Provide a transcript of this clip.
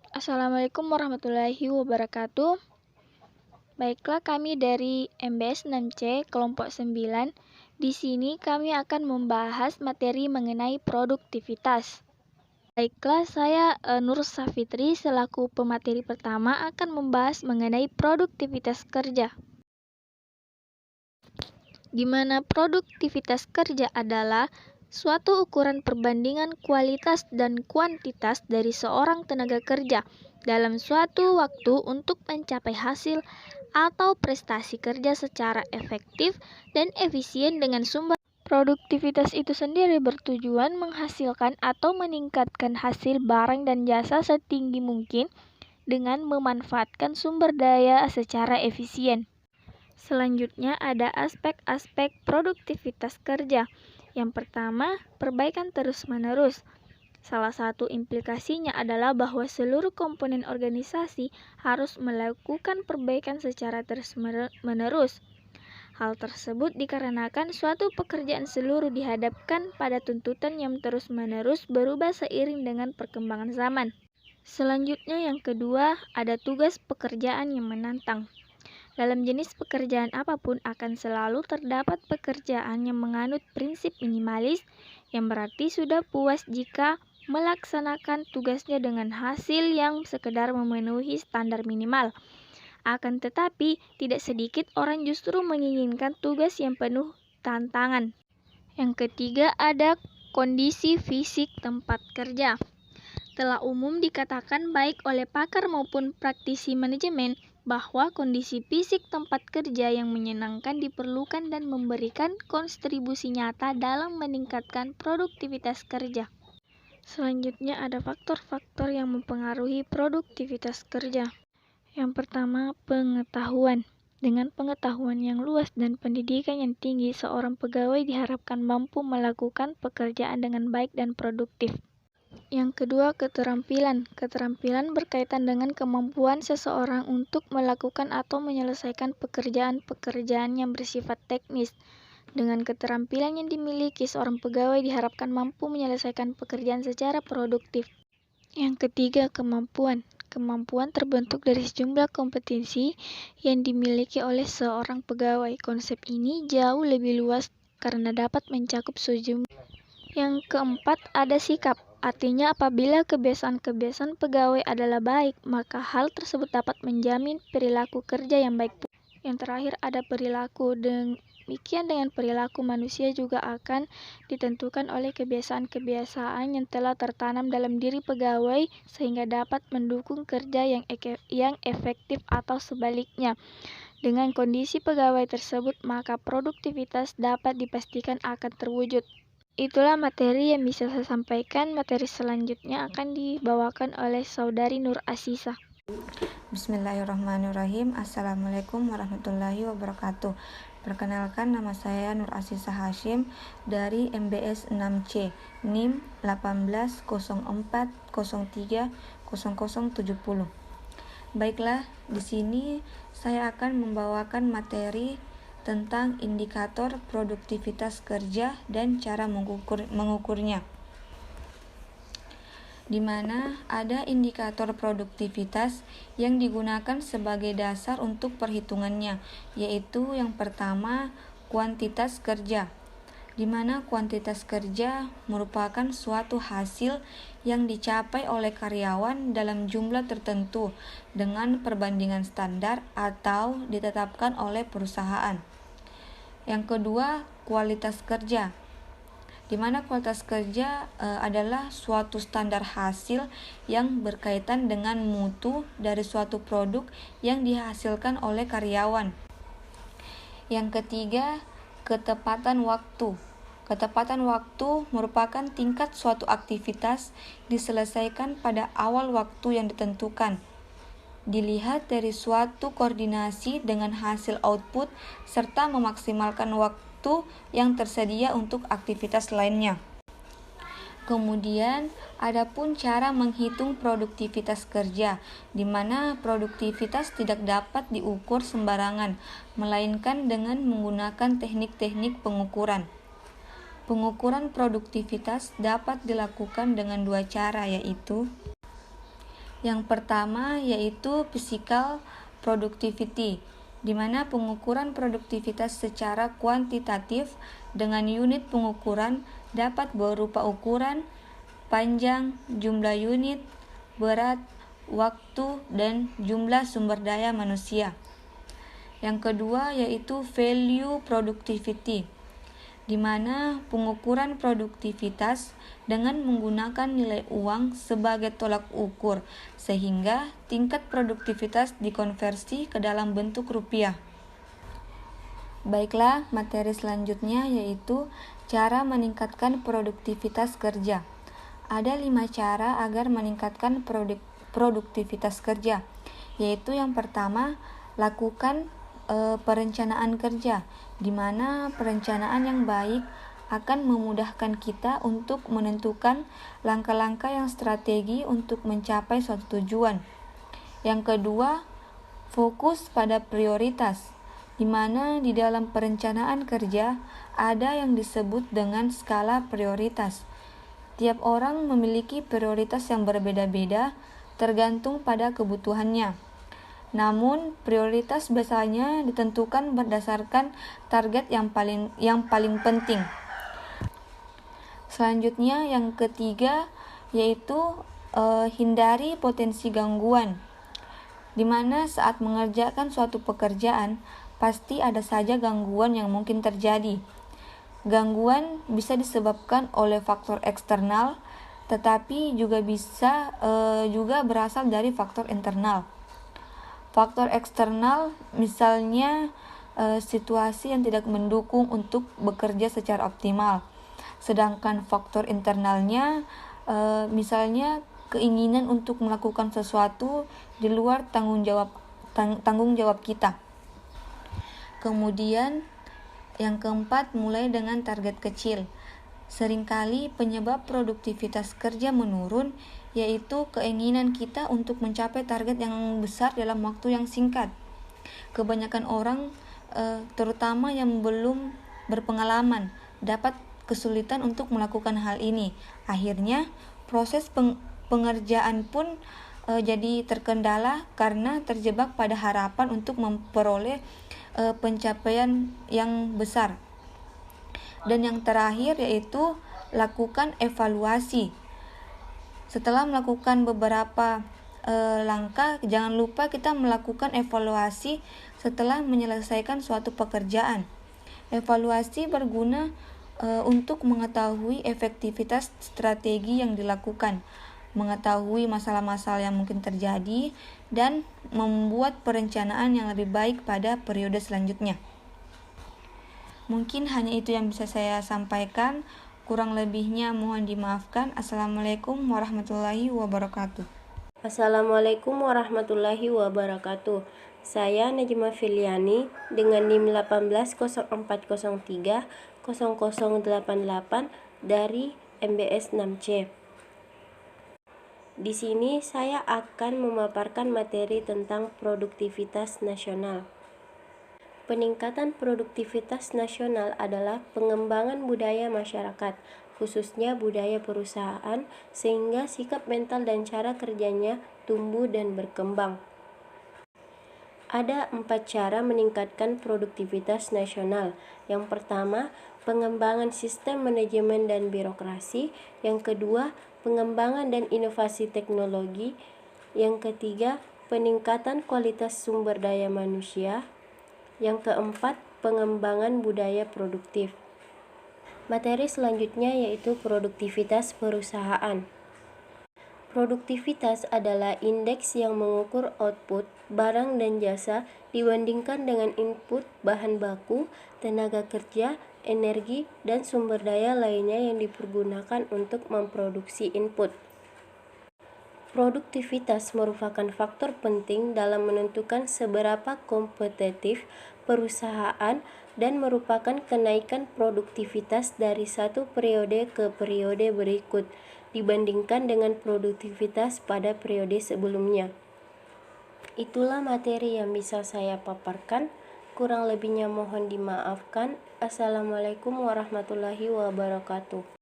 Assalamualaikum warahmatullahi wabarakatuh. Baiklah, kami dari MBS 6C kelompok 9. Di sini kami akan membahas materi mengenai produktivitas. Baiklah, saya Nur Safitri selaku pemateri pertama akan membahas mengenai produktivitas kerja. Di mana produktivitas kerja adalah suatu ukuran perbandingan kualitas dan kuantitas dari seorang tenaga kerja dalam suatu waktu untuk mencapai hasil atau prestasi kerja secara efektif dan efisien dengan sumber. Produktivitas itu sendiri bertujuan menghasilkan atau meningkatkan hasil barang dan jasa setinggi mungkin dengan memanfaatkan sumber daya secara efisien. Selanjutnya ada aspek-aspek produktivitas kerja. Yang pertama, perbaikan terus-menerus. Salah satu implikasinya adalah bahwa seluruh komponen organisasi harus melakukan perbaikan secara terus-menerus. Hal tersebut dikarenakan suatu pekerjaan seluruh dihadapkan pada tuntutan yang terus-menerus berubah seiring dengan perkembangan zaman. Selanjutnya yang kedua, ada tugas pekerjaan yang menantang. Dalam jenis pekerjaan apapun akan selalu terdapat pekerjaan yang menganut prinsip minimalis, yang berarti sudah puas jika melaksanakan tugasnya dengan hasil yang sekedar memenuhi standar minimal. Akan tetapi, tidak sedikit orang justru menginginkan tugas yang penuh tantangan. Yang ketiga ada kondisi fisik tempat kerja. Telah umum dikatakan baik oleh pakar maupun praktisi manajemen bahwa kondisi fisik tempat kerja yang menyenangkan diperlukan dan memberikan kontribusi nyata dalam meningkatkan produktivitas kerja. Selanjutnya ada faktor-faktor yang mempengaruhi produktivitas kerja. Yang pertama, pengetahuan. Dengan pengetahuan yang luas dan pendidikan yang tinggi, seorang pegawai diharapkan mampu melakukan pekerjaan dengan baik dan produktif. Yang kedua, keterampilan. Keterampilan berkaitan dengan kemampuan seseorang untuk melakukan atau menyelesaikan pekerjaan-pekerjaan yang bersifat teknis. Dengan keterampilan yang dimiliki, seorang pegawai diharapkan mampu menyelesaikan pekerjaan secara produktif. Yang ketiga, kemampuan. Kemampuan terbentuk dari sejumlah kompetensi yang dimiliki oleh seorang pegawai. Konsep ini jauh lebih luas karena dapat mencakup sejumlah. Yang keempat, ada sikap. Artinya apabila kebiasaan-kebiasaan pegawai adalah baik, maka hal tersebut dapat menjamin perilaku kerja yang baik. Yang terakhir ada perilaku. Demikian dengan perilaku manusia juga akan ditentukan oleh kebiasaan-kebiasaan yang telah tertanam dalam diri pegawai sehingga dapat mendukung kerja yang efektif atau sebaliknya. Dengan kondisi pegawai tersebut, maka produktivitas dapat dipastikan akan terwujud. Itulah materi yang bisa saya sampaikan. Materi selanjutnya akan dibawakan oleh Saudari Nur Asisa. Bismillahirrahmanirrahim. Assalamualaikum warahmatullahi wabarakatuh. Perkenalkan, nama saya Nur Asisa Hashim dari MBS 6C, NIM 1804030070. Baiklah, di sini saya akan membawakan materi tentang indikator produktivitas kerja dan cara mengukurnya, di mana ada indikator produktivitas yang digunakan sebagai dasar untuk perhitungannya, yaitu yang pertama, kuantitas kerja, di mana kuantitas kerja merupakan suatu hasil yang dicapai oleh karyawan dalam jumlah tertentu dengan perbandingan standar atau ditetapkan oleh perusahaan. Yang kedua, kualitas kerja, di mana kualitas kerja adalah suatu standar hasil yang berkaitan dengan mutu dari suatu produk yang dihasilkan oleh karyawan. Yang ketiga, ketepatan waktu. Ketepatan waktu merupakan tingkat suatu aktivitas diselesaikan pada awal waktu yang ditentukan. Dilihat dari suatu koordinasi dengan hasil output serta memaksimalkan waktu yang tersedia untuk aktivitas lainnya. Kemudian, adapun cara menghitung produktivitas kerja, di mana produktivitas tidak dapat diukur sembarangan, melainkan dengan menggunakan teknik-teknik pengukuran. Pengukuran produktivitas dapat dilakukan dengan dua cara, yaitu Yang pertama yaitu physical productivity, di mana pengukuran produktivitas secara kuantitatif dengan unit pengukuran dapat berupa ukuran, panjang, jumlah unit, berat, waktu, dan jumlah sumber daya manusia. Yang kedua yaitu value productivity, di mana pengukuran produktivitas dengan menggunakan nilai uang sebagai tolak ukur, sehingga tingkat produktivitas dikonversi ke dalam bentuk rupiah. Baiklah, materi selanjutnya yaitu cara meningkatkan produktivitas kerja. Ada 5 cara agar meningkatkan produktivitas kerja, yaitu yang pertama, lakukan perencanaan kerja, di mana perencanaan yang baik akan memudahkan kita untuk menentukan langkah-langkah yang strategi untuk mencapai suatu tujuan. Yang kedua, fokus pada prioritas, di mana di dalam perencanaan kerja ada yang disebut dengan skala prioritas. Tiap orang memiliki prioritas yang berbeda-beda tergantung pada kebutuhannya. Namun, prioritas biasanya ditentukan berdasarkan target yang paling penting. Selanjutnya, yang ketiga yaitu hindari potensi gangguan, di mana saat mengerjakan suatu pekerjaan pasti ada saja gangguan yang mungkin terjadi. Gangguan bisa disebabkan oleh faktor eksternal, tetapi juga bisa juga berasal dari faktor internal. Faktor eksternal misalnya situasi yang tidak mendukung untuk bekerja secara optimal. Sedangkan faktor internalnya misalnya keinginan untuk melakukan sesuatu di luar tanggung jawab kita. Kemudian yang keempat, mulai dengan target kecil. Seringkali penyebab produktivitas kerja menurun yaitu keinginan kita untuk mencapai target yang besar dalam waktu yang singkat. Kebanyakan orang, terutama yang belum berpengalaman, dapat kesulitan untuk melakukan hal ini. Akhirnya, proses pengerjaan pun jadi terkendala karena terjebak pada harapan untuk memperoleh pencapaian yang besar. Dan yang terakhir yaitu lakukan evaluasi. Setelah melakukan beberapa langkah, jangan lupa kita melakukan evaluasi setelah menyelesaikan suatu pekerjaan. Evaluasi berguna untuk mengetahui efektivitas strategi yang dilakukan, mengetahui masalah-masalah yang mungkin terjadi, dan membuat perencanaan yang lebih baik pada periode selanjutnya. Mungkin hanya itu yang bisa saya sampaikan. Kurang lebihnya mohon dimaafkan. Assalamualaikum warahmatullahi wabarakatuh. Assalamualaikum warahmatullahi wabarakatuh. Saya Najma Filiani dengan NIM 1804030088 dari MBS 6C. Di sini saya akan memaparkan materi tentang produktivitas nasional. Peningkatan produktivitas nasional adalah pengembangan budaya masyarakat, khususnya budaya perusahaan, sehingga sikap mental dan cara kerjanya tumbuh dan berkembang. Ada 4 cara meningkatkan produktivitas nasional. Yang pertama, pengembangan sistem manajemen dan birokrasi. Yang kedua, pengembangan dan inovasi teknologi. Yang ketiga, peningkatan kualitas sumber daya manusia. Yang keempat, pengembangan budaya produktif. Materi selanjutnya yaitu produktivitas perusahaan. Produktivitas adalah indeks yang mengukur output barang dan jasa dibandingkan dengan input bahan baku, tenaga kerja, energi, dan sumber daya lainnya yang dipergunakan untuk memproduksi input. Produktivitas merupakan faktor penting dalam menentukan seberapa kompetitif perusahaan dan merupakan kenaikan produktivitas dari satu periode ke periode berikut dibandingkan dengan produktivitas pada periode sebelumnya. Itulah materi yang bisa saya paparkan. Kurang lebihnya mohon dimaafkan. Assalamualaikum warahmatullahi wabarakatuh.